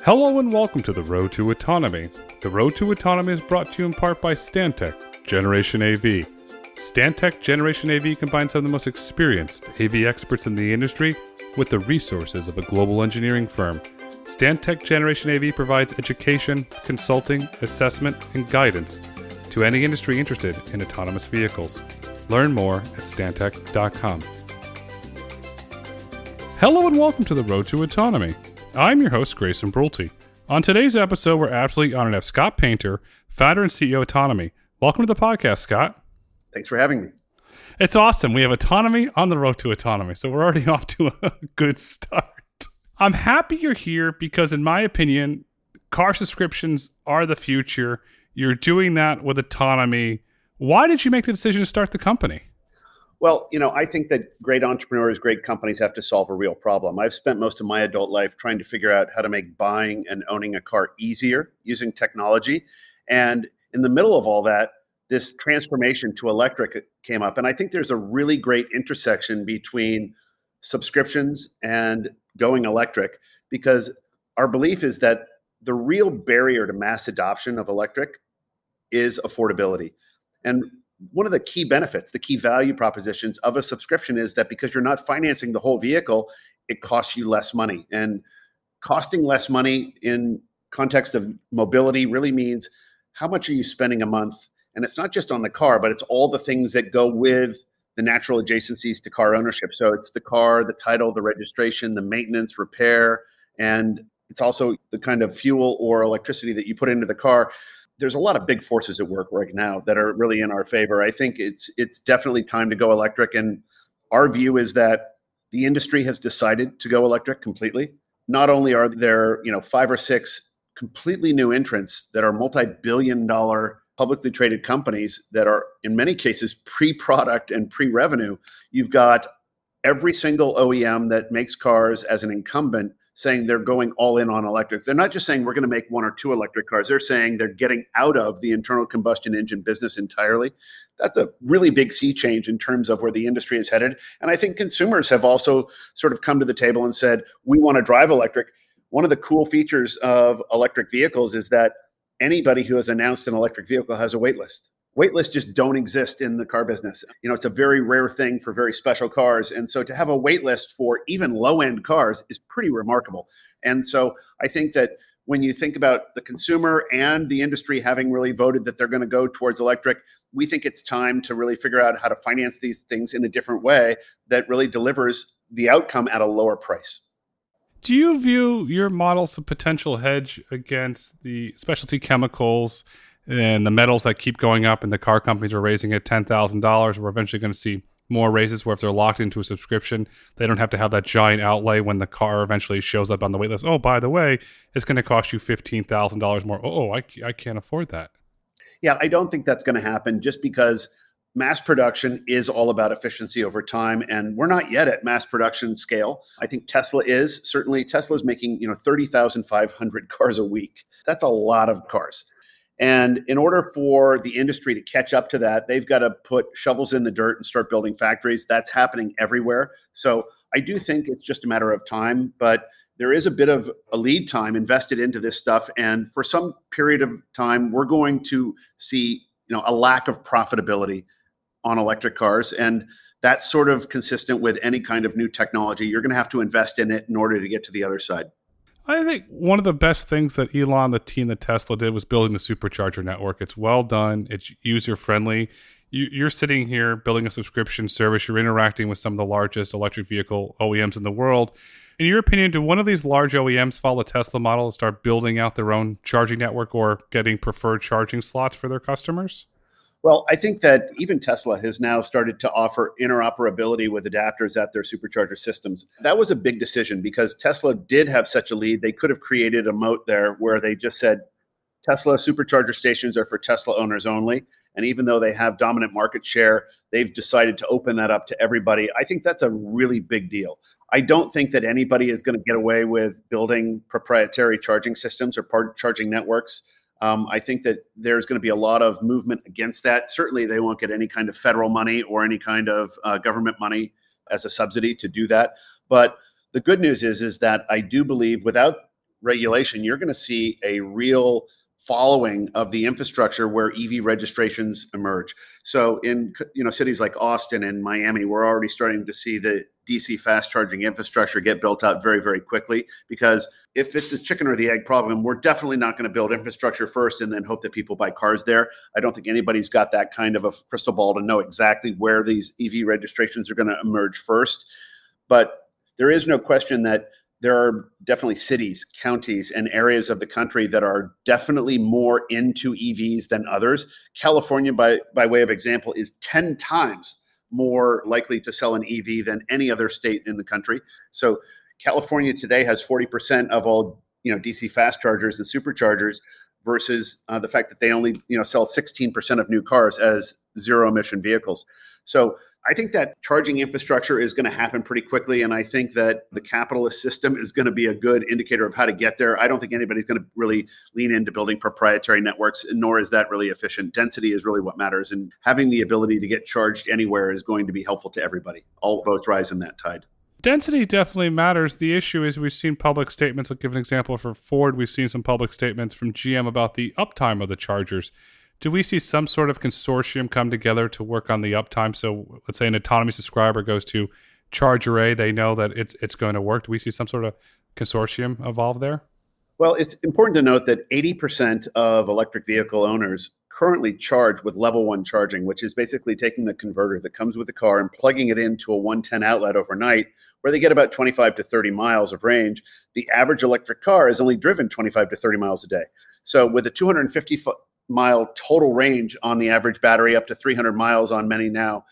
Hello and welcome to the Road to Autonomy. The Road to Autonomy is brought to you in part by Stantec Generation AV. Stantec Generation AV combines some of the most experienced AV experts in the industry with the resources of a global engineering firm. Stantec Generation AV provides education, consulting, assessment, and guidance to any industry interested in autonomous vehicles. Learn more at stantec.com. Hello and welcome to the Road to Autonomy. I'm your host, Grayson Brulte. On today's episode, we're absolutely honored to have Scott Painter, founder and CEO Autonomy. Welcome to the podcast, Scott. Thanks for having me. It's awesome. We have autonomy on the road to autonomy, so we're already off to a good start. I'm happy you're here because, in my opinion, car subscriptions are the future. You're doing that with autonomy. Why did you make the decision to start the company? Well, I think that great entrepreneurs, great companies have to solve a real problem. I've spent most of my adult life trying to figure out how to make buying and owning a car easier using technology. And in the middle of all that, this transformation to electric came up. And I think there's a really great intersection between subscriptions and going electric, because our belief is that the real barrier to mass adoption of electric is affordability. And one of the key benefits, the key value propositions of a subscription is that because you're not financing the whole vehicle, it costs you less money. And costing less money in context of mobility really means how much are you spending a month? And it's not just on the car, but it's all the things that go with the natural adjacencies to car ownership. So it's the car, the title, the registration, the maintenance, repair, and it's also the kind of fuel or electricity that you put into the car. There's a lot of big forces at work right now that are really in our favor. I think it's definitely time to go electric. And our view is that the industry has decided to go electric completely. Not only are there, 5 or 6 completely new entrants that are multi-billion-dollar publicly traded companies that are in many cases pre-product and pre-revenue. You've got every single OEM that makes cars as an incumbent saying they're going all in on electric. They're not just saying we're going to make 1 or 2 electric cars. They're saying they're getting out of the internal combustion engine business entirely. That's a really big sea change in terms of where the industry is headed. And I think consumers have also sort of come to the table and said, we want to drive electric. One of the cool features of electric vehicles is that anybody who has announced an electric vehicle has a wait list. Wait lists just don't exist in the car business. It's a very rare thing for very special cars. And so to have a wait list for even low-end cars is pretty remarkable. And so I think that when you think about the consumer and the industry having really voted that they're going to go towards electric, we think it's time to really figure out how to finance these things in a different way that really delivers the outcome at a lower price. Do you view your model as a potential hedge against the specialty chemicals and the metals that keep going up and the car companies are raising at $10,000? We're eventually going to see more raises where if they're locked into a subscription, they don't have to have that giant outlay when the car eventually shows up on the wait list. Oh, by the way, it's going to cost you $15,000 more. Oh, I can't afford that. Yeah, I don't think that's going to happen just because mass production is all about efficiency over time. And we're not yet at mass production scale. I think Tesla is. Certainly Tesla's making 30,500 cars a week. That's a lot of cars. And in order for the industry to catch up to that, they've got to put shovels in the dirt and start building factories. That's happening everywhere. So I do think it's just a matter of time, but there is a bit of a lead time invested into this stuff. And for some period of time, we're going to see, a lack of profitability on electric cars. And that's sort of consistent with any kind of new technology. You're going to have to invest in it in order to get to the other side. I think one of the best things that Elon, the team that Tesla did, was building the supercharger network. It's well done. It's user-friendly. You're sitting here building a subscription service. You're interacting with some of the largest electric vehicle OEMs in the world. In your opinion, do one of these large OEMs follow the Tesla model and start building out their own charging network or getting preferred charging slots for their customers? Well, I think that even Tesla has now started to offer interoperability with adapters at their supercharger systems. That was a big decision because Tesla did have such a lead. They could have created a moat there where they just said, Tesla supercharger stations are for Tesla owners only. And even though they have dominant market share, they've decided to open that up to everybody. I think that's a really big deal. I don't think that anybody is going to get away with building proprietary charging systems or charging networks. I think that there's going to be a lot of movement against that. Certainly, they won't get any kind of federal money or any kind of government money as a subsidy to do that. But the good news is that I do believe without regulation, you're going to see a real following of the infrastructure where EV registrations emerge. So in cities like Austin and Miami, we're already starting to see the DC fast charging infrastructure get built out very, very quickly, because if it's the chicken or the egg problem, we're definitely not going to build infrastructure first and then hope that people buy cars there. I don't think anybody's got that kind of a crystal ball to know exactly where these EV registrations are going to emerge first. But there is no question that there are definitely cities, counties, and areas of the country that are definitely more into EVs than others. California, by way of example, is 10 times more likely to sell an EV than any other state in the country. So California today has 40% of all DC fast chargers and superchargers, versus the fact that they only sell 16% of new cars as zero emission vehicles. So I think that charging infrastructure is going to happen pretty quickly, and I think that the capitalist system is going to be a good indicator of how to get there. I don't think anybody's going to really lean into building proprietary networks, nor is that really efficient. Density is really what matters, and having the ability to get charged anywhere is going to be helpful to everybody. All boats rise in that tide. Density definitely matters. The issue is we've seen public statements. I'll give an example for Ford. We've seen some public statements from GM about the uptime of the chargers. Do we see some sort of consortium come together to work on the uptime? So let's say an autonomy subscriber goes to Charger A, they know that it's going to work. Do we see some sort of consortium evolve there? Well, it's important to note that 80% of electric vehicle owners currently charge with level 1 charging, which is basically taking the converter that comes with the car and plugging it into a 110 outlet overnight, where they get about 25 to 30 miles of range. The average electric car is only driven 25 to 30 miles a day. So with a 250-mile total range on the average battery, up to 300 miles on many now,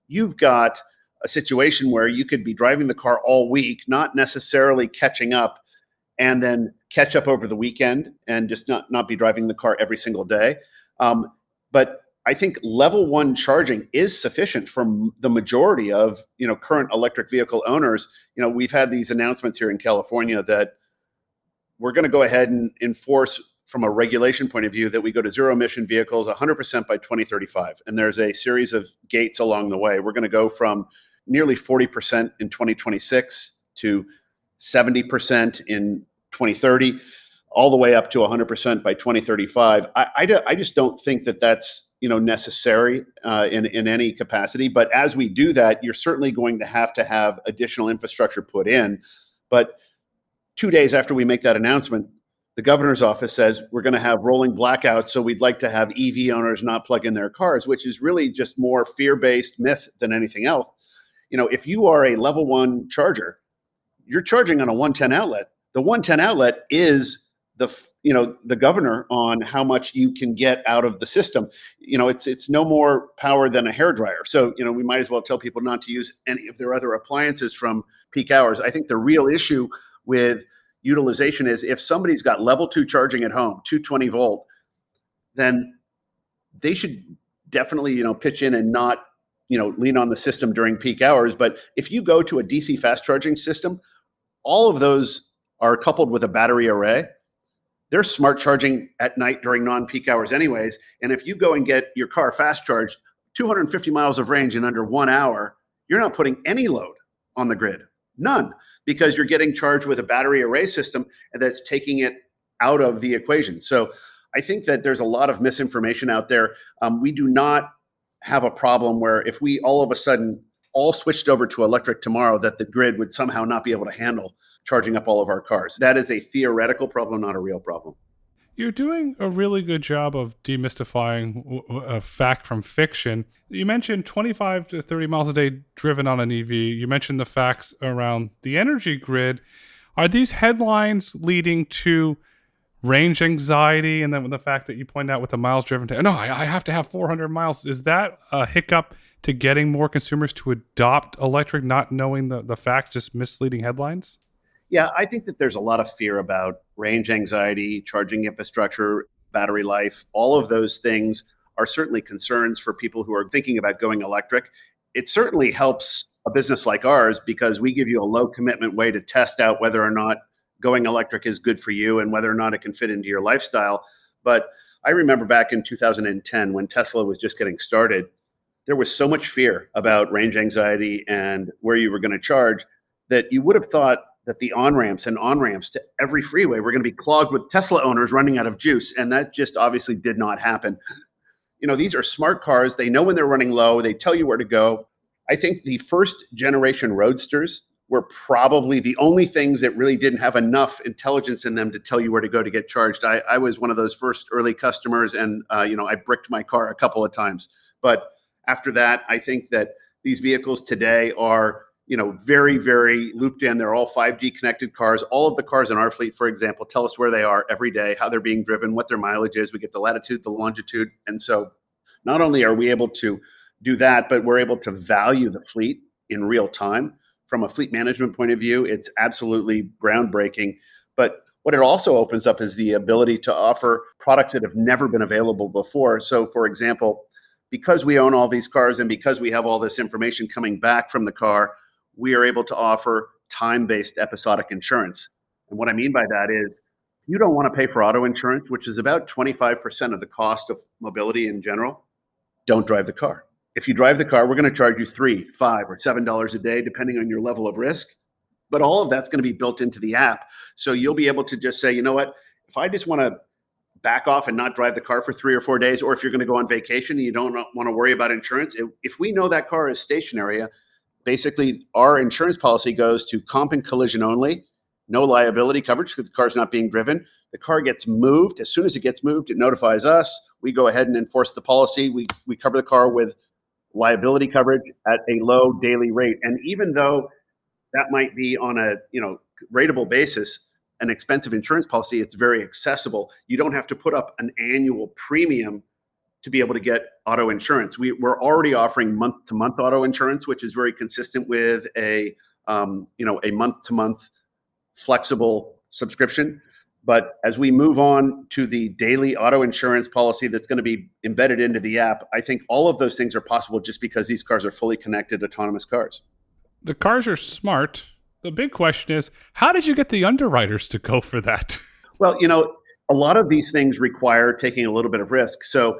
you've got a situation where you could be driving the car all week, not necessarily catching up, and then catch up over the weekend and just not be driving the car every single day. But I think level 1 charging is sufficient for the majority of current electric vehicle owners. We've had these announcements here in California that we're going to go ahead and enforce, from a regulation point of view, that we go to zero emission vehicles 100% by 2035. And there's a series of gates along the way. We're going to go from nearly 40% in 2026 to 70% in 2030, all the way up to 100% by 2035. I just don't think that that's necessary in any capacity. But as we do that, you're certainly going to have additional infrastructure put in. But 2 days after we make that announcement, the governor's office says we're going to have rolling blackouts, so we'd like to have EV owners not plug in their cars, which is really just more fear-based myth than anything else. If you are a level 1 charger, you're charging on a 110 outlet. The 110 outlet is the governor on how much you can get out of the system. It's no more power than a hairdryer. So, we might as well tell people not to use any of their other appliances from peak hours. I think the real issue with utilization is if somebody's got level 2 charging at home, 220 volt, then they should definitely, pitch in and not, lean on the system during peak hours. But if you go to a DC fast charging system, all of those are coupled with a battery array. They're smart charging at night during non-peak hours anyways. And if you go and get your car fast charged, 250 miles of range in under 1 hour, you're not putting any load on the grid. None. Because you're getting charged with a battery array system, and that's taking it out of the equation. So I think that there's a lot of misinformation out there. We do not have a problem where if we all of a sudden all switched over to electric tomorrow, that the grid would somehow not be able to handle charging up all of our cars. That is a theoretical problem, not a real problem. You're doing a really good job of demystifying a fact from fiction. You mentioned 25 to 30 miles a day driven on an EV. You mentioned the facts around the energy grid. Are these headlines leading to range anxiety? And then with the fact that you point out with the miles driven to, no, I have to have 400 miles. Is that a hiccup to getting more consumers to adopt electric, not knowing the facts, just misleading headlines? Yeah, I think that there's a lot of fear about range anxiety, charging infrastructure, battery life. All of those things are certainly concerns for people who are thinking about going electric. It certainly helps a business like ours because we give you a low commitment way to test out whether or not going electric is good for you and whether or not it can fit into your lifestyle. But I remember back in 2010 when Tesla was just getting started, there was so much fear about range anxiety and where you were going to charge that you would have thought that the on-ramps to every freeway were going to be clogged with Tesla owners running out of juice. And that just obviously did not happen. These are smart cars. They know when they're running low. They tell you where to go. I think the first generation Roadsters were probably the only things that really didn't have enough intelligence in them to tell you where to go to get charged. I was one of those first early customers, and I bricked my car a couple of times. But after that, I think that these vehicles today are very, very looped in. They're all 5G connected cars. All of the cars in our fleet, for example, tell us where they are every day, how they're being driven, what their mileage is. We get the latitude, the longitude. And so not only are we able to do that, but we're able to value the fleet in real time. From a fleet management point of view, it's absolutely groundbreaking. But what it also opens up is the ability to offer products that have never been available before. So, for example, because we own all these cars and because we have all this information coming back from the car, we are able to offer time-based episodic insurance. And what I mean by that is you don't want to pay for auto insurance, which is about 25% of the cost of mobility in general. Don't drive the car. If you drive the car, we're going to charge you $3, $5, or $7 a day, depending on your level of risk. But all of that's going to be built into the app. So you'll be able to just say, you know what, if I just want to back off and not drive the car for 3 or 4 days, or if you're going to go on vacation and you don't want to worry about insurance, if we know that car is stationary, basically our insurance policy goes to comp and collision only, no liability coverage because the car's not being driven. The car gets moved. As soon as it gets moved, it notifies us. We go ahead and enforce the policy. We cover the car with liability coverage at a low daily rate. And even though that might be on a rateable basis, an expensive insurance policy, it's very accessible. You don't have to put up an annual premium to be able to get auto insurance. We're already offering month-to-month auto insurance, which is very consistent with a month-to-month flexible subscription. But as we move on to the daily auto insurance policy that's going to be embedded into the app, I think all of those things are possible just because these cars are fully connected autonomous cars. The cars are smart. The big question is, how did you get the underwriters to go for that? Well, a lot of these things require taking a little bit of risk. So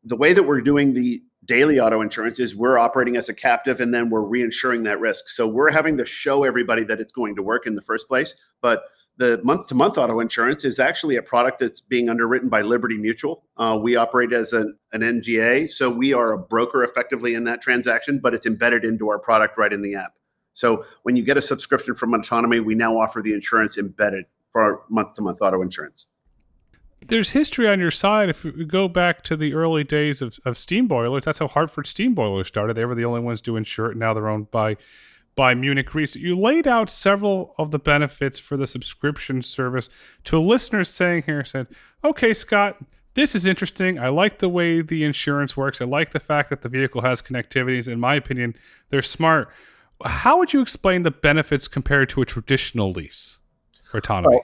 the way that we're doing the daily auto insurance is we're operating as a captive and then we're reinsuring that risk. So we're having to show everybody that it's going to work in the first place. But the month-to-month auto insurance is actually a product that's being underwritten by Liberty Mutual. We operate as an MGA, so we are a broker effectively in that transaction, but it's embedded into our product right in the app. So when you get a subscription from Autonomy, we now offer the insurance embedded for our month-to-month auto insurance. There's history on your side. If we go back to the early days of steam boilers, that's how Hartford steam boilers started. They were the only ones to insure it. Now they're owned by Munich Re. You laid out several of the benefits for the subscription service to a listener said, okay, Scott, this is interesting. I like the way the insurance works. I like the fact that the vehicle has connectivities. In my opinion, they're smart. How would you explain the benefits compared to a traditional lease for autonomy? Well,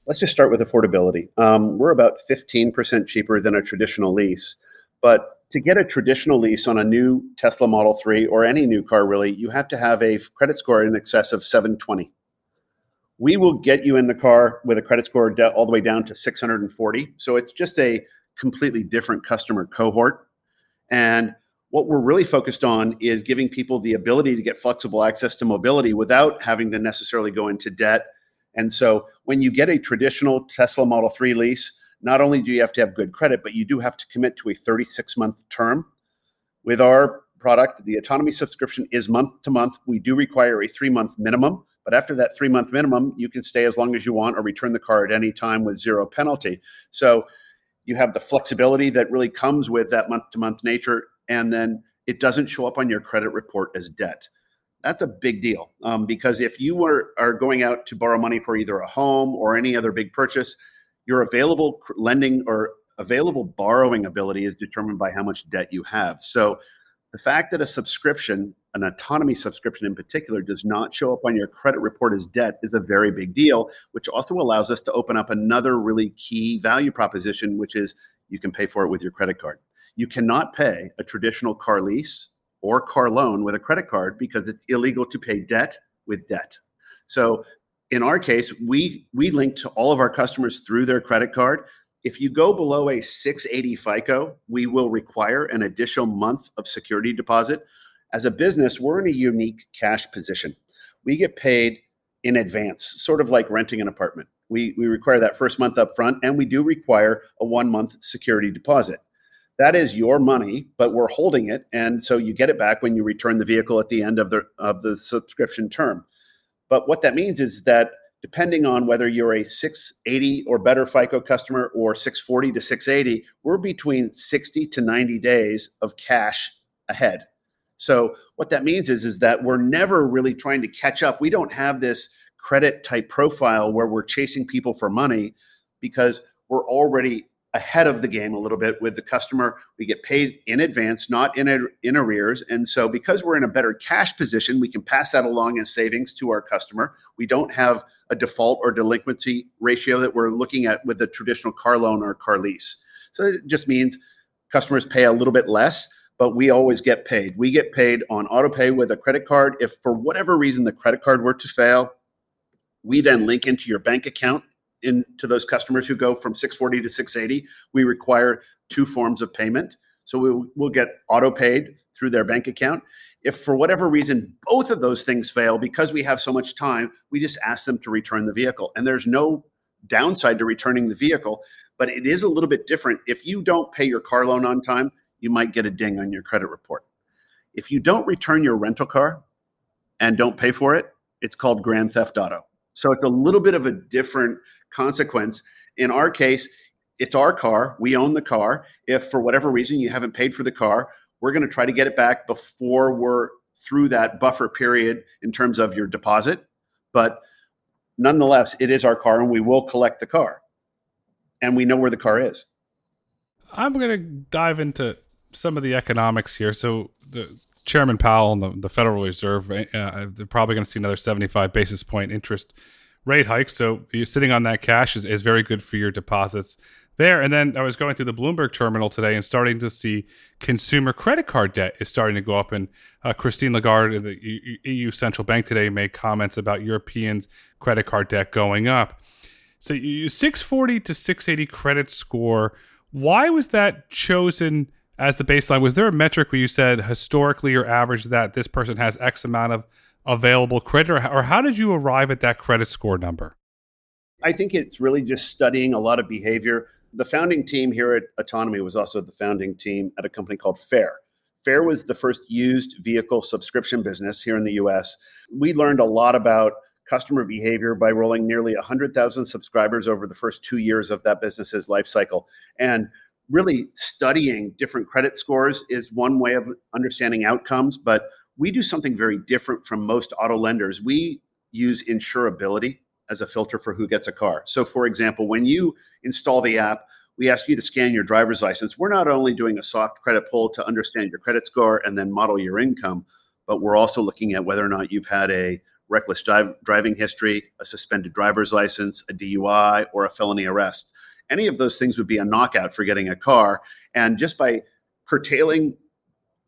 let's just start with affordability. We're about 15% cheaper than a traditional lease, but to get a traditional lease on a new Tesla Model 3 or any new car, really, you have to have a credit score in excess of 720. We will get you in the car with a credit score all the way down to 640. So it's just a completely different customer cohort. And what we're really focused on is giving people the ability to get flexible access to mobility without having to necessarily go into debt. And so when you get a traditional Tesla Model 3 lease, not only do you have to have good credit, but you do have to commit to a 36-month term. With our product, the Autonomy subscription is month to month. We do require a 3-month minimum, but after that 3-month minimum, you can stay as long as you want or return the car at any time with zero penalty. So you have the flexibility that really comes with that month-to-month nature, and then it doesn't show up on your credit report as debt. That's a big deal because if you are going out to borrow money for either a home or any other big purchase, your available lending or available borrowing ability is determined by how much debt you have. So the fact that a subscription, an Autonomy subscription in particular, does not show up on your credit report as debt is a very big deal, which also allows us to open up another really key value proposition, which is you can pay for it with your credit card. You cannot pay a traditional car lease or car loan with a credit card because it's illegal to pay debt with debt. So in our case, we link to all of our customers through their credit card. If you go below a 680 FICO, we will require an additional month of security deposit. As a business, we're in a unique cash position. We get paid in advance, sort of like renting an apartment. We require that first month up front, and we do require a 1-month security deposit. That is your money, but we're holding it, and so you get it back when you return the vehicle at the end of the subscription term. But what that means is that depending on whether you're a 680 or better FICO customer or 640 to 680, we're between 60 to 90 days of cash ahead. So what that means is that we're never really trying to catch up. We don't have this credit type profile where we're chasing people for money because we're already ahead of the game a little bit with the customer. We get paid in advance, not in arrears. And so because we're in a better cash position, we can pass that along as savings to our customer. We don't have a default or delinquency ratio that we're looking at with a traditional car loan or car lease. So it just means customers pay a little bit less, but we always get paid. We get paid on auto pay with a credit card. If for whatever reason the credit card were to fail, we then link into your bank account into those customers who go from 640 to 680. We require 2 forms of payment. So we'll get auto paid through their bank account. If for whatever reason both of those things fail, because we have so much time, we just ask them to return the vehicle. And there's no downside to returning the vehicle, but it is a little bit different. If you don't pay your car loan on time, you might get a ding on your credit report. If you don't return your rental car and don't pay for it, it's called grand theft auto. So it's a little bit of a different consequence. In our case, it's our car. We own the car. If for whatever reason you haven't paid for the car, we're going to try to get it back before we're through that buffer period in terms of your deposit. But nonetheless, it is our car and we will collect the car. And we know where the car is. I'm going to dive into some of the economics here. So the Chairman Powell and the Federal Reserve, they're probably going to see another 75 basis point interest rate hike. So you're sitting on that cash is very good for your deposits there. And then I was going through the Bloomberg terminal today and starting to see consumer credit card debt is starting to go up. And Christine Lagarde, the EU Central Bank today, made comments about Europeans' credit card debt going up. So you 640 to 680 credit score. Why was that chosen as the baseline? Was there a metric where you said historically or average that this person has X amount of available credit, or how did you arrive at that credit score number? I think it's really just studying a lot of behavior. The founding team here at Autonomy was also the founding team at a company called Fair. Fair was the first used vehicle subscription business here in the US. We learned a lot about customer behavior by rolling nearly 100,000 subscribers over the first 2 years of that business's life cycle. And really studying different credit scores is one way of understanding outcomes, but we do something very different from most auto lenders. We use insurability as a filter for who gets a car. So for example, when you install the app, we ask you to scan your driver's license. We're not only doing a soft credit pull to understand your credit score and then model your income, but we're also looking at whether or not you've had a reckless driving history, a suspended driver's license, a DUI, or a felony arrest. Any of those things would be a knockout for getting a car. And just by curtailing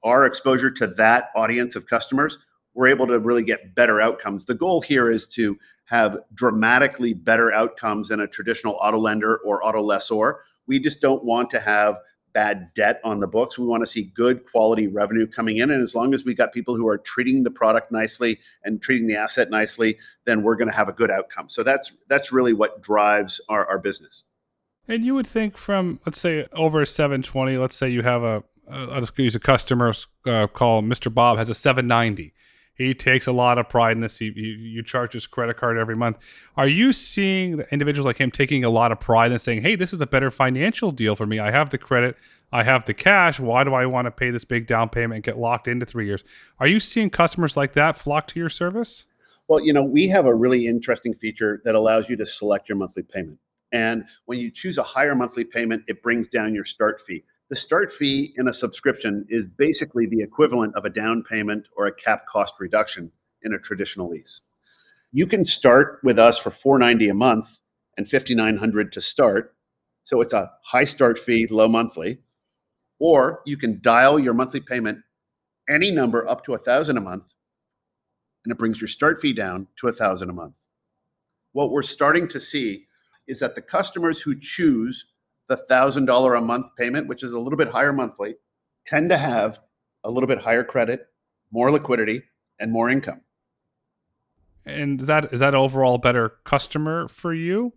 our exposure to that audience of customers, we're able to really get better outcomes. The goal here is to have dramatically better outcomes than a traditional auto lender or auto lessor. We just don't want to have bad debt on the books. We want to see good quality revenue coming in. And as long as we got people who are treating the product nicely and treating the asset nicely, then we're going to have a good outcome. So that's really what drives our business. And you would think from, let's say, over a 720, let's say you have let's use a customer call Mr. Bob has a 790. He takes a lot of pride in this. You charge his credit card every month. Are you seeing the individuals like him taking a lot of pride and saying, hey, this is a better financial deal for me. I have the credit. I have the cash. Why do I want to pay this big down payment and get locked into 3 years? Are you seeing customers like that flock to your service? Well, we have a really interesting feature that allows you to select your monthly payment. And when you choose a higher monthly payment, it brings down your start fee. The start fee in a subscription is basically the equivalent of a down payment or a cap cost reduction in a traditional lease. You can start with us for $490 a month and $5,900 to start. So it's a high start fee, low monthly. Or you can dial your monthly payment any number up to $1,000 a month, and it brings your start fee down to $1,000 a month. What we're starting to see is that the customers who choose the $1,000 a month payment, which is a little bit higher monthly, tend to have a little bit higher credit, more liquidity, and more income. And is that overall a better customer for you?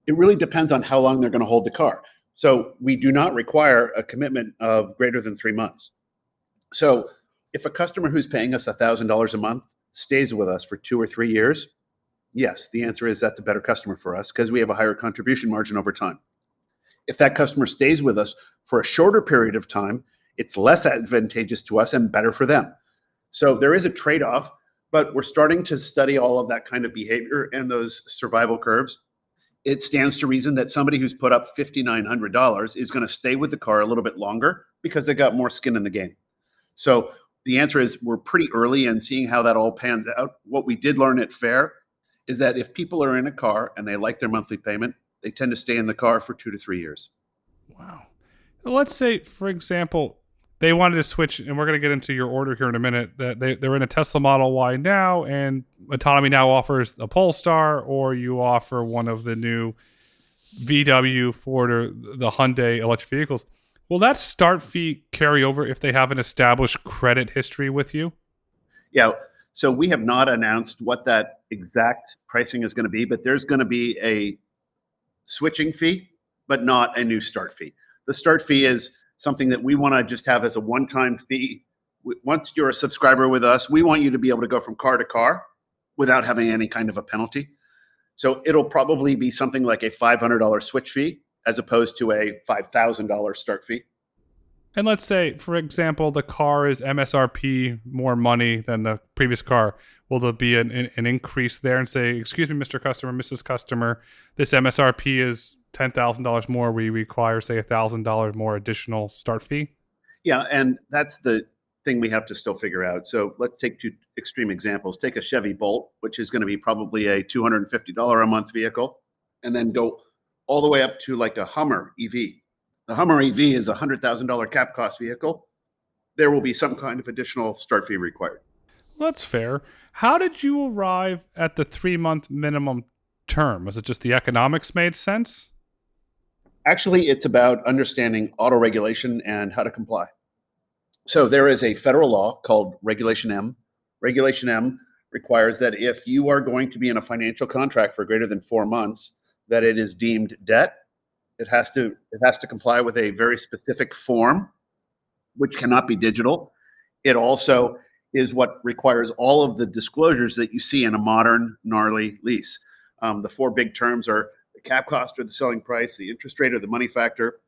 It really depends on how long they're going to hold the car. So we do not require a commitment of greater than 3 months. So if a customer who's paying us $1,000 a month stays with us for 2 or 3 years, yes, the answer is that's a better customer for us because we have a higher contribution margin over time. If that customer stays with us for a shorter period of time, it's less advantageous to us and better for them. So there is a trade-off, but we're starting to study all of that kind of behavior and those survival curves. It stands to reason that somebody who's put up $5,900 is going to stay with the car a little bit longer because they got more skin in the game. So the answer is we're pretty early in seeing how that all pans out. What we did learn at FAIR is that if people are in a car and they like their monthly payment, they tend to stay in the car for 2 to 3 years. Wow. Let's say, for example, they wanted to switch, and we're going to get into your order here in a minute, that they're in a Tesla Model Y now, and Autonomy now offers a Polestar, or you offer one of the new VW, Ford, or the Hyundai electric vehicles. Will that start fee carry over if they have an established credit history with you? Yeah. So we have not announced what that exact pricing is going to be, but there's going to be a switching fee, but not a new start fee. The start fee is something that we want to just have as a one-time fee. Once you're a subscriber with us, we want you to be able to go from car to car without having any kind of a penalty. So it'll probably be something like a $500 switch fee as opposed to a $5,000 start fee. And let's say, for example, the car is MSRP more money than the previous car. Will there be an increase there and say, excuse me, Mr. Customer, Mrs. Customer, this MSRP is $10,000 more. We require, say, $1,000 more additional start fee? Yeah, and that's the thing we have to still figure out. So let's take two extreme examples. Take a Chevy Bolt, which is going to be probably a $250 a month vehicle, and then go all the way up to like a Hummer EV. The Hummer EV is a $100,000 cap cost vehicle. There will be some kind of additional start fee required. That's fair. How did you arrive at the 3-month minimum term? Was it just the economics made sense? Actually, it's about understanding auto regulation and how to comply. So there is a federal law called Regulation M. Regulation M requires that if you are going to be in a financial contract for greater than 4 months, that it is deemed debt. It has to comply with a very specific form, which cannot be digital. It also is what requires all of the disclosures that you see in a modern, gnarly lease. The 4 big terms are the cap cost or the selling price, the interest rate or the money factor,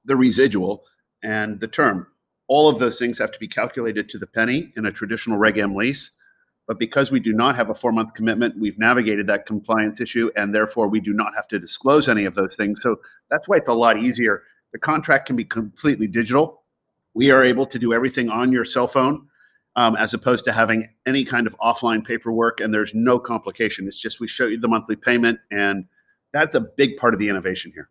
the residual, and the term. All of those things have to be calculated to the penny in a traditional Reg M lease. But because we do not have a 4-month commitment, we've navigated that compliance issue, and therefore we do not have to disclose any of those things. So that's why it's a lot easier. The contract can be completely digital. We are able to do everything on your cell phone, as opposed to having any kind of offline paperwork, and there's no complication. It's just we show you the monthly payment, and that's a big part of the innovation here.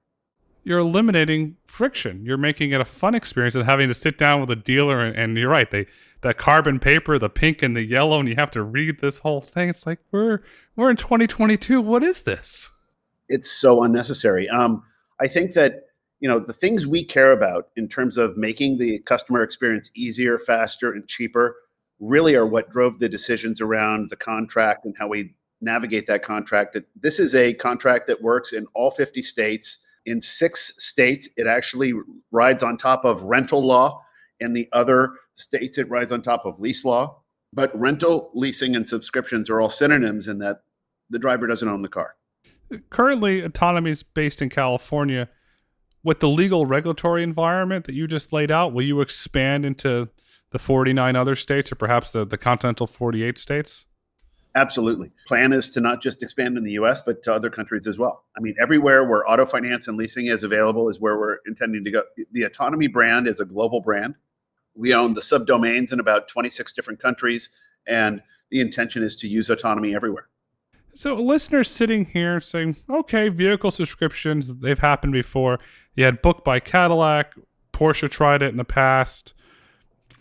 You're eliminating friction. You're making it a fun experience and having to sit down with a dealer. And you're right, the carbon paper, the pink and the yellow, and you have to read this whole thing. It's like we're in 2022. What is this? It's so unnecessary. I think that the things we care about in terms of making the customer experience easier, faster, and cheaper really are what drove the decisions around the contract and how we navigate that contract. This is a contract that works in all 50 states. In 6 states, it actually rides on top of rental law. In the other states, it rides on top of lease law. But rental, leasing, and subscriptions are all synonyms in that the driver doesn't own the car. Currently, Autonomy is based in California. With the legal regulatory environment that you just laid out, will you expand into the 49 other states or perhaps the continental 48 states? Absolutely. Plan is to not just expand in the U.S., but to other countries as well. I mean, everywhere where auto finance and leasing is available is where we're intending to go. The Autonomy brand is a global brand. We own the subdomains in about 26 different countries, and the intention is to use Autonomy everywhere. So listeners sitting here saying, okay, vehicle subscriptions, they've happened before. You had Book by Cadillac, Porsche tried it in the past.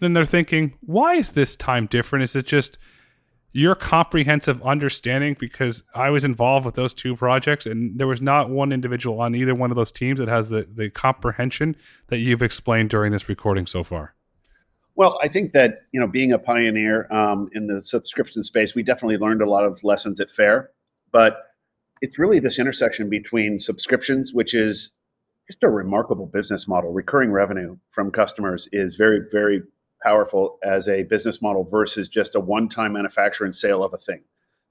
Then they're thinking, why is this time different? Is it just your comprehensive understanding? Because I was involved with those 2 projects and there was not one individual on either one of those teams that has the comprehension that you've explained during this recording so far. Well, I think that, being a pioneer in the subscription space, we definitely learned a lot of lessons at Fair. But it's really this intersection between subscriptions, which is just a remarkable business model. Recurring revenue from customers is very, very powerful as a business model versus just a one-time manufacture and sale of a thing.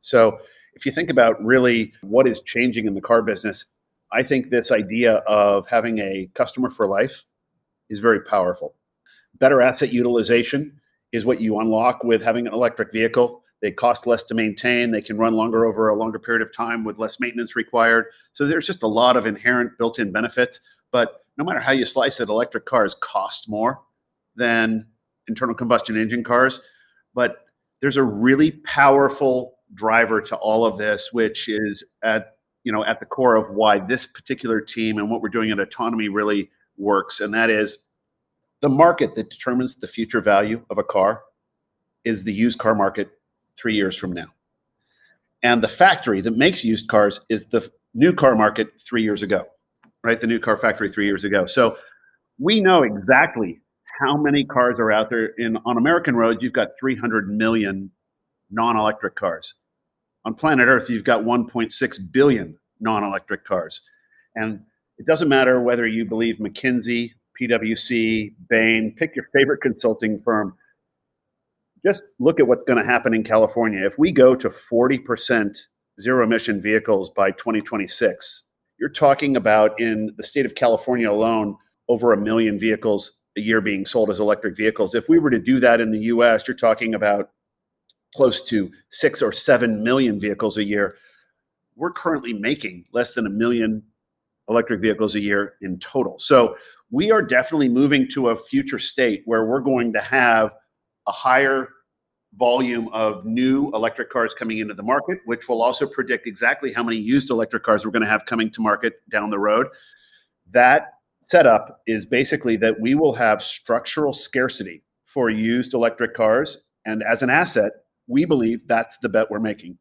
So if you think about really what is changing in the car business, I think this idea of having a customer for life is very powerful. Better asset utilization is what you unlock with having an electric vehicle. They cost less to maintain. They can run longer over a longer period of time with less maintenance required. So there's just a lot of inherent built-in benefits. But no matter how you slice it, electric cars cost more than internal combustion engine cars. But there's a really powerful driver to all of this, which is at the core of why this particular team and what we're doing at Autonomy really works. And that is the market that determines the future value of a car is the used car market 3 years from now. And the factory that makes used cars is the new car market 3 years ago, right? The new car factory 3 years ago. So we know exactly how many cars are out there. On American roads, you've got 300 million non-electric cars. On planet Earth, you've got 1.6 billion non-electric cars. And it doesn't matter whether you believe McKinsey, PwC, Bain, pick your favorite consulting firm. Just look at what's going to happen in California. If we go to 40% zero emission vehicles by 2026, you're talking about in the state of California alone, over 1 million vehicles a year being sold as electric vehicles. If we were to do that in the US, you're talking about close to 6 or 7 million vehicles a year. We're currently making less than 1 million electric vehicles a year in total. So we are definitely moving to a future state where we're going to have a higher volume of new electric cars coming into the market, which will also predict exactly how many used electric cars we're going to have coming to market down the road. That setup is basically that we will have structural scarcity for used electric cars. And as an asset, we believe that's the bet we're making.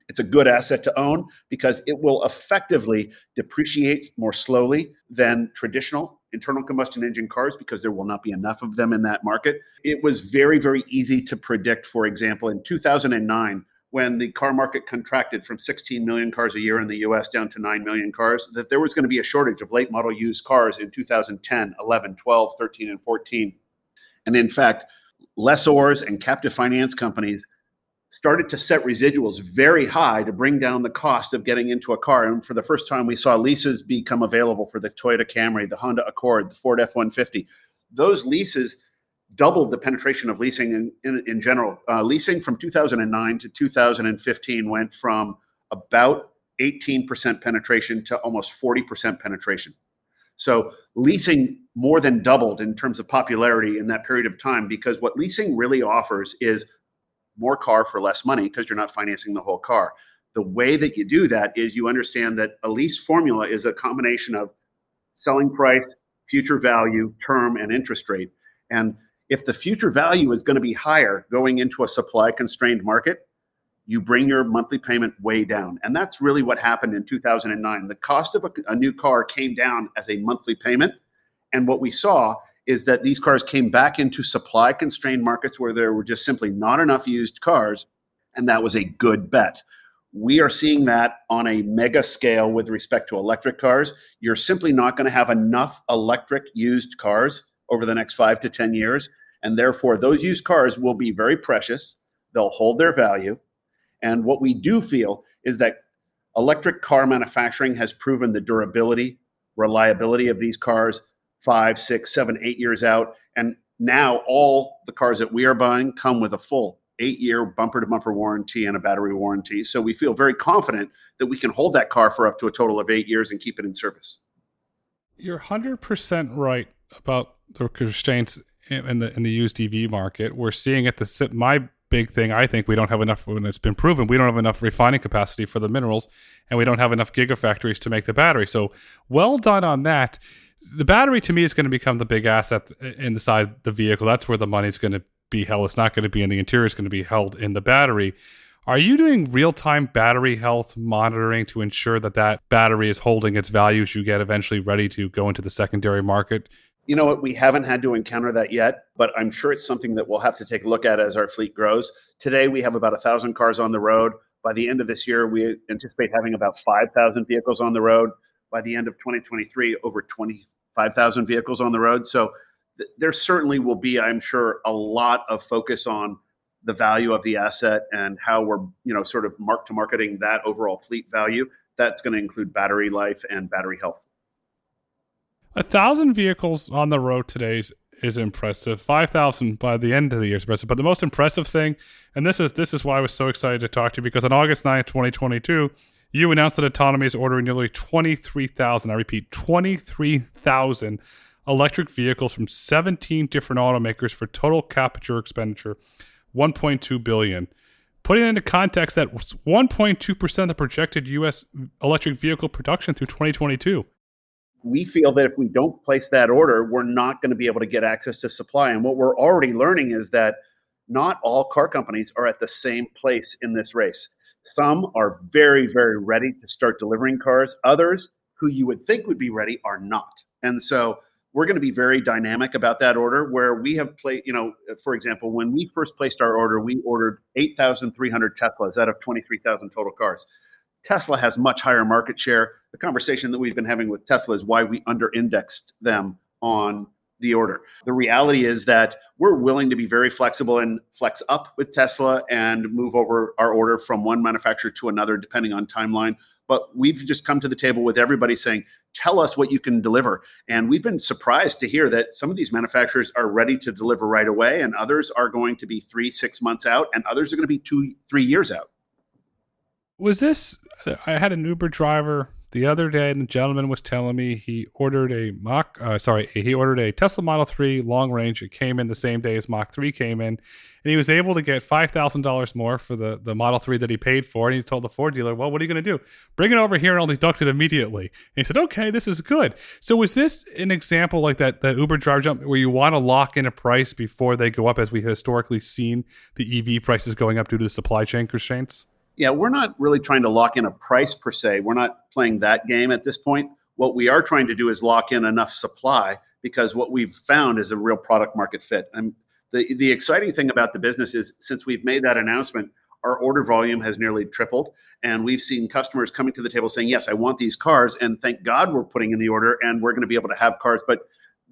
It's a good asset to own because it will effectively depreciate more slowly than traditional internal combustion engine cars because there will not be enough of them in that market. It was very, very easy to predict, for example, in 2009, when the car market contracted from 16 million cars a year in the US down to 9 million cars, that there was going to be a shortage of late model used cars in 2010, 11, 12, 13, and 14. And in fact, lessors and captive finance companies started to set residuals very high to bring down the cost of getting into a car. And for the first time, we saw leases become available for the Toyota Camry, the Honda Accord, the Ford F-150. Those leases doubled the penetration of leasing in general. Leasing from 2009 to 2015 went from about 18% penetration to almost 40% penetration. So leasing more than doubled in terms of popularity in that period of time, because what leasing really offers is more car for less money because you're not financing the whole car. The way that you do that is you understand that a lease formula is a combination of selling price, future value, term, and interest rate. And if the future value is going to be higher going into a supply constrained market, you bring your monthly payment way down. And that's really what happened in 2009. The cost of a new car came down as a monthly payment. And what we saw is that these cars came back into supply constrained markets where there were just simply not enough used cars. And that was a good bet. We are seeing that on a mega scale with respect to electric cars. You're simply not going to have enough electric used cars over the next 5 to 10 years. And therefore, those used cars will be very precious. They'll hold their value. And what we do feel is that electric car manufacturing has proven the durability, reliability of these cars 5, 6, 7, 8 years out. And now all the cars that we are buying come with a full 8-year bumper-to-bumper warranty and a battery warranty. So we feel very confident that we can hold that car for up to a total of 8 years and keep it in service. You're 100% right about the constraints in the used EV market. We're seeing it. My big thing, I think we don't have enough, when it's been proven, we don't have enough refining capacity for the minerals, and we don't have enough gigafactories to make the battery. So well done on that. The battery to me is going to become the big asset inside the vehicle. That's where the money's going to be held. It's not going to be in the interior. It's going to be held in the battery. Are you doing real-time battery health monitoring to ensure that battery is holding its value as you get eventually ready to go into the secondary market? You know what? We haven't had to encounter that yet, but I'm sure it's something that we'll have to take a look at as our fleet grows. Today, we have about 1,000 cars on the road. By the end of this year, we anticipate having about 5,000 vehicles on the road. By the end of 2023, over 25,000 vehicles on the road. So there certainly will be, I'm sure, a lot of focus on the value of the asset and how we're, sort of mark to marketing that overall fleet value. That's going to include battery life and battery health. 1,000 vehicles on the road today is impressive. 5,000 by the end of the year is impressive. But the most impressive thing, and this is why I was so excited to talk to you, because on August 9th, 2022, you announced that Autonomy is ordering nearly 23,000, I repeat, 23,000 electric vehicles from 17 different automakers for total capital expenditure, $1.2 billion. Putting it into context, that was 1.2% of the projected U.S. electric vehicle production through 2022. We feel that if we don't place that order, we're not going to be able to get access to supply. And what we're already learning is that not all car companies are at the same place in this race. Some are very, very ready to start delivering cars. Others who you would think would be ready are not. And so we're going to be very dynamic about that order, where we have played, for example, when we first placed our order, we ordered 8,300 Teslas out of 23,000 total cars. Tesla has much higher market share. The conversation that we've been having with Tesla is why we under-indexed them on the order. The reality is that we're willing to be very flexible and flex up with Tesla and move over our order from one manufacturer to another, depending on timeline. But we've just come to the table with everybody saying, tell us what you can deliver. And we've been surprised to hear that some of these manufacturers are ready to deliver right away, and others are going to be 3-6 months out, and others are going to be 2-3 years out. I had an Uber driver the other day, and the gentleman was telling me he ordered a Tesla Model 3 long range. It came in the same day as Mach 3 came in, and he was able to get $5,000 more for the Model 3 that he paid for. And he told the Ford dealer, well, what are you going to do? Bring it over here and I'll deduct it immediately. And he said, okay, this is good. So was this an example like that Uber driver jump where you want to lock in a price before they go up, as we've historically seen the EV prices going up due to the supply chain constraints? Yeah, we're not really trying to lock in a price per se. We're not playing that game at this point. What we are trying to do is lock in enough supply, because what we've found is a real product market fit. And the exciting thing about the business is, since we've made that announcement, our order volume has nearly tripled. And we've seen customers coming to the table saying, yes, I want these cars. And thank God we're putting in the order and we're going to be able to have cars. But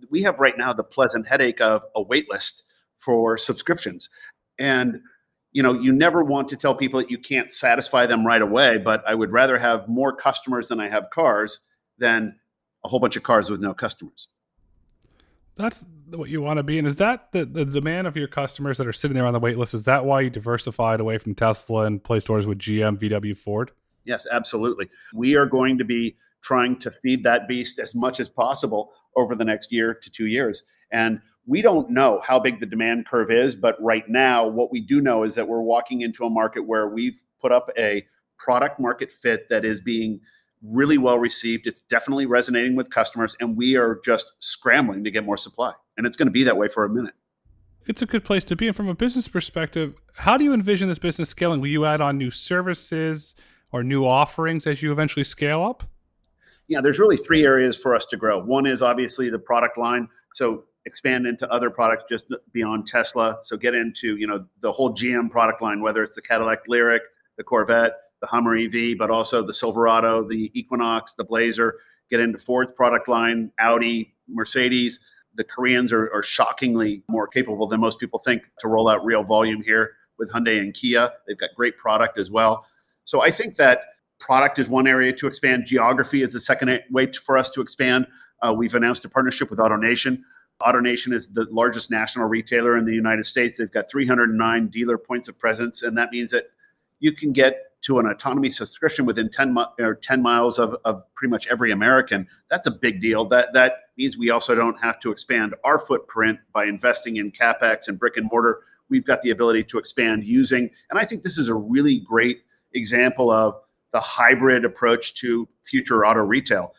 we have right now the pleasant headache of a wait list for subscriptions. And you never want to tell people that you can't satisfy them right away, but I would rather have more customers than I have cars than a whole bunch of cars with no customers. That's what you want to be. And is that the demand of your customers that are sitting there on the wait list? Is that why you diversified away from Tesla and placed orders with GM, VW, Ford? Yes, absolutely. We are going to be trying to feed that beast as much as possible over the next year to 2 years. And we don't know how big the demand curve is, but right now, what we do know is that we're walking into a market where we've put up a product market fit that is being really well received. It's definitely resonating with customers, and we are just scrambling to get more supply. And it's going to be that way for a minute. It's a good place to be. And from a business perspective, how do you envision this business scaling? Will you add on new services or new offerings as you eventually scale up? Yeah, there's really 3 areas for us to grow. One is obviously the product line. So expand into other products just beyond Tesla. So get into, the whole GM product line, whether it's the Cadillac Lyriq, the Corvette, the Hummer EV, but also the Silverado, the Equinox, the Blazer. Get into Ford's product line, Audi, Mercedes. The Koreans are shockingly more capable than most people think to roll out real volume here with Hyundai and Kia. They've got great product as well. So I think that product is one area to expand. Geography is the second way for us to expand. We've announced a partnership with AutoNation. AutoNation is the largest national retailer in the United States. They've got 309 dealer points of presence, and that means that you can get to an autonomy subscription within 10 miles of pretty much every American. That's a big deal. That means we also don't have to expand our footprint by investing in CapEx and brick and mortar. We've got the ability to expand using, and I think this is a really great example of the hybrid approach to future auto retail.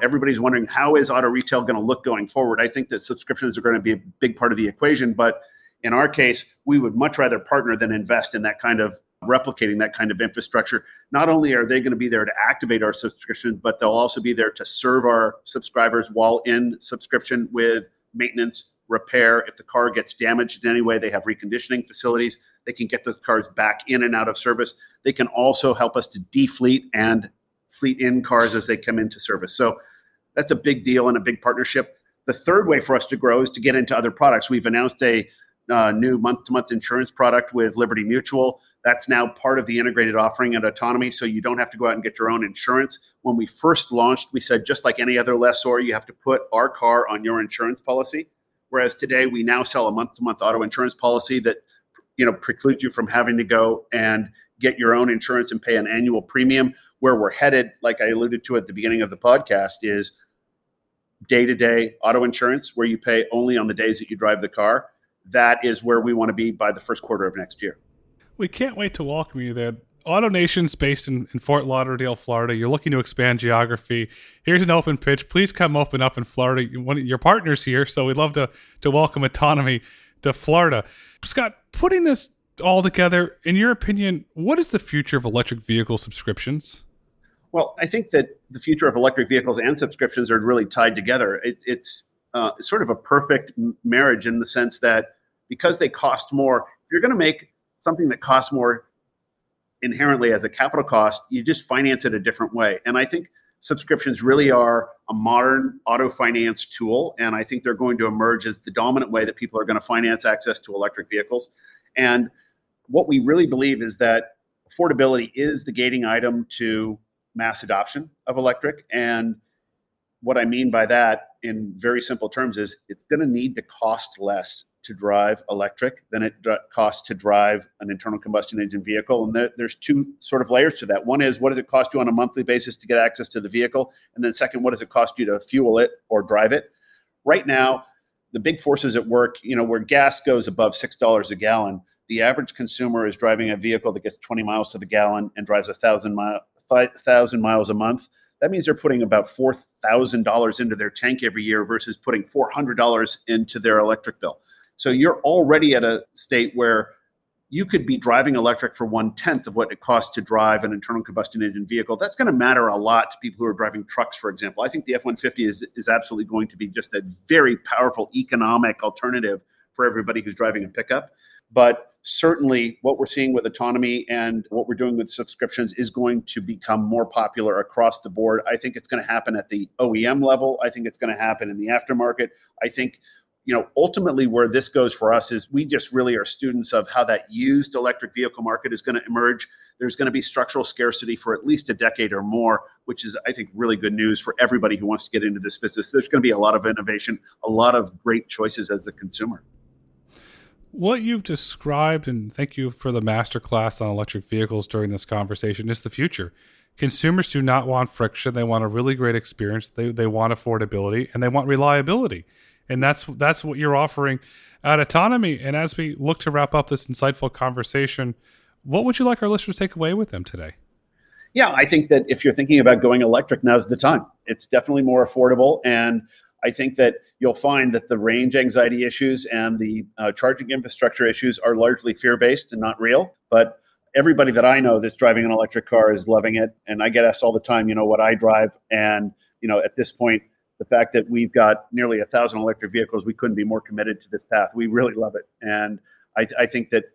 Everybody's wondering, how is auto retail going to look going forward? I think that subscriptions are going to be a big part of the equation, but in our case, we would much rather partner than invest in that kind of replicating that kind of infrastructure. Not only are they going to be there to activate our subscriptions, but they'll also be there to serve our subscribers while in subscription with maintenance, repair. If the car gets damaged in any way, they have reconditioning facilities. They can get the cars back in and out of service. They can also help us to defleet and fleet in cars as they come into service. So that's a big deal and a big partnership. The third way for us to grow is to get into other products. We've announced a new month-to-month insurance product with Liberty Mutual. That's now part of the integrated offering at Autonomy, so you don't have to go out and get your own insurance. When we first launched, we said, just like any other lessor, you have to put our car on your insurance policy. Whereas today, we now sell a month-to-month auto insurance policy that precludes you from having to go and get your own insurance and pay an annual premium. Where we're headed, like I alluded to at the beginning of the podcast, is day-to-day auto insurance, where you pay only on the days that you drive the car. That is where we want to be by the first quarter of next year. We can't wait to welcome you there. AutoNation's based in Fort Lauderdale, Florida. You're looking to expand geography. Here's an open pitch. Please come open up in Florida. One of your partners here, so we'd love to welcome Autonomy to Florida. Scott, putting this all together, in your opinion, what is the future of electric vehicle subscriptions? Well, I think that the future of electric vehicles and subscriptions are really tied together. It's sort of a perfect marriage in the sense that because they cost more, if you're going to make something that costs more inherently as a capital cost, you just finance it a different way. And I think subscriptions really are a modern auto finance tool. And I think they're going to emerge as the dominant way that people are going to finance access to electric vehicles. And what we really believe is that affordability is the gating item to mass adoption of electric. And what I mean by that in very simple terms is it's going to need to cost less to drive electric than it costs to drive an internal combustion engine vehicle. And there's two sort of layers to that. One is, what does it cost you on a monthly basis to get access to the vehicle? And then second, what does it cost you to fuel it or drive it? Right now, the big forces at work, where gas goes above $6 a gallon, the average consumer is driving a vehicle that gets 20 miles to the gallon and drives 1,000 miles a month. That means they're putting about $4,000 into their tank every year versus putting $400 into their electric bill. So you're already at a state where you could be driving electric for 1/10 of what it costs to drive an internal combustion engine vehicle. That's going to matter a lot to people who are driving trucks, for example. I think the F-150 is absolutely going to be just a very powerful economic alternative for everybody who's driving a pickup. But certainly what we're seeing with Autonomy and what we're doing with subscriptions is going to become more popular across the board. I think it's going to happen at the OEM level. I think it's going to happen in the aftermarket. I think ultimately where this goes for us is we just really are students of how that used electric vehicle market is going to emerge. There's going to be structural scarcity for at least a decade or more, which is, I think, really good news for everybody who wants to get into this business. There's going to be a lot of innovation, a lot of great choices as a consumer. What you've described, and thank you for the masterclass on electric vehicles during this conversation, is the future. Consumers do not want friction. They want a really great experience. They want affordability, and they want reliability. And that's what you're offering at Autonomy. And as we look to wrap up this insightful conversation, what would you like our listeners to take away with them today? Yeah, I think that if you're thinking about going electric, now's the time. It's definitely more affordable. And I think that you'll find that the range anxiety issues and the charging infrastructure issues are largely fear-based and not real. But everybody that I know that's driving an electric car is loving it. And I get asked all the time, what I drive. And, at this point, the fact that we've got nearly 1,000 electric vehicles, we couldn't be more committed to this path. We really love it. And I think that,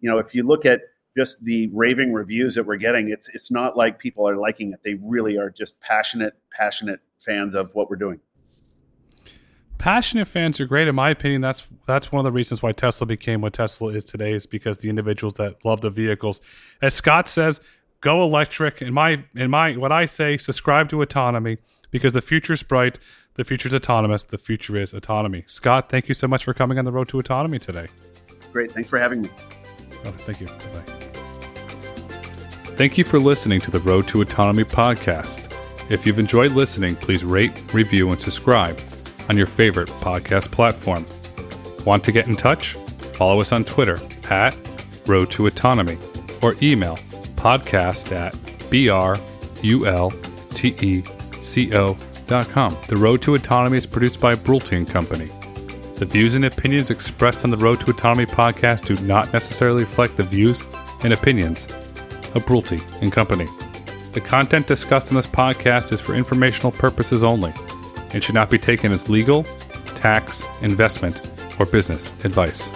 if you look at just the raving reviews that we're getting, it's not like people are liking it. They really are just passionate fans of what we're doing. Passionate fans are great. In my opinion, that's one of the reasons why Tesla became what Tesla is today, is because the individuals that love the vehicles. As Scott says, go electric. In my what I say, subscribe to Autonomy, because the future is bright, the future is autonomous, the future is autonomy. Scott, thank you so much for coming on the Road to Autonomy today. Great. Thanks for having me. Oh, thank you. Bye-bye. Thank you for listening to the Road to Autonomy podcast. If you've enjoyed listening, please rate, review, and subscribe on your favorite podcast platform. Want to get in touch? Follow us on Twitter at Road to Autonomy or email podcast@brulteco.com. The Road to Autonomy is produced by Brulte & Company. The views and opinions expressed on the Road to Autonomy podcast do not necessarily reflect the views and opinions of Brulte & Company. The content discussed in this podcast is for informational purposes only and should not be taken as legal, tax, investment, or business advice.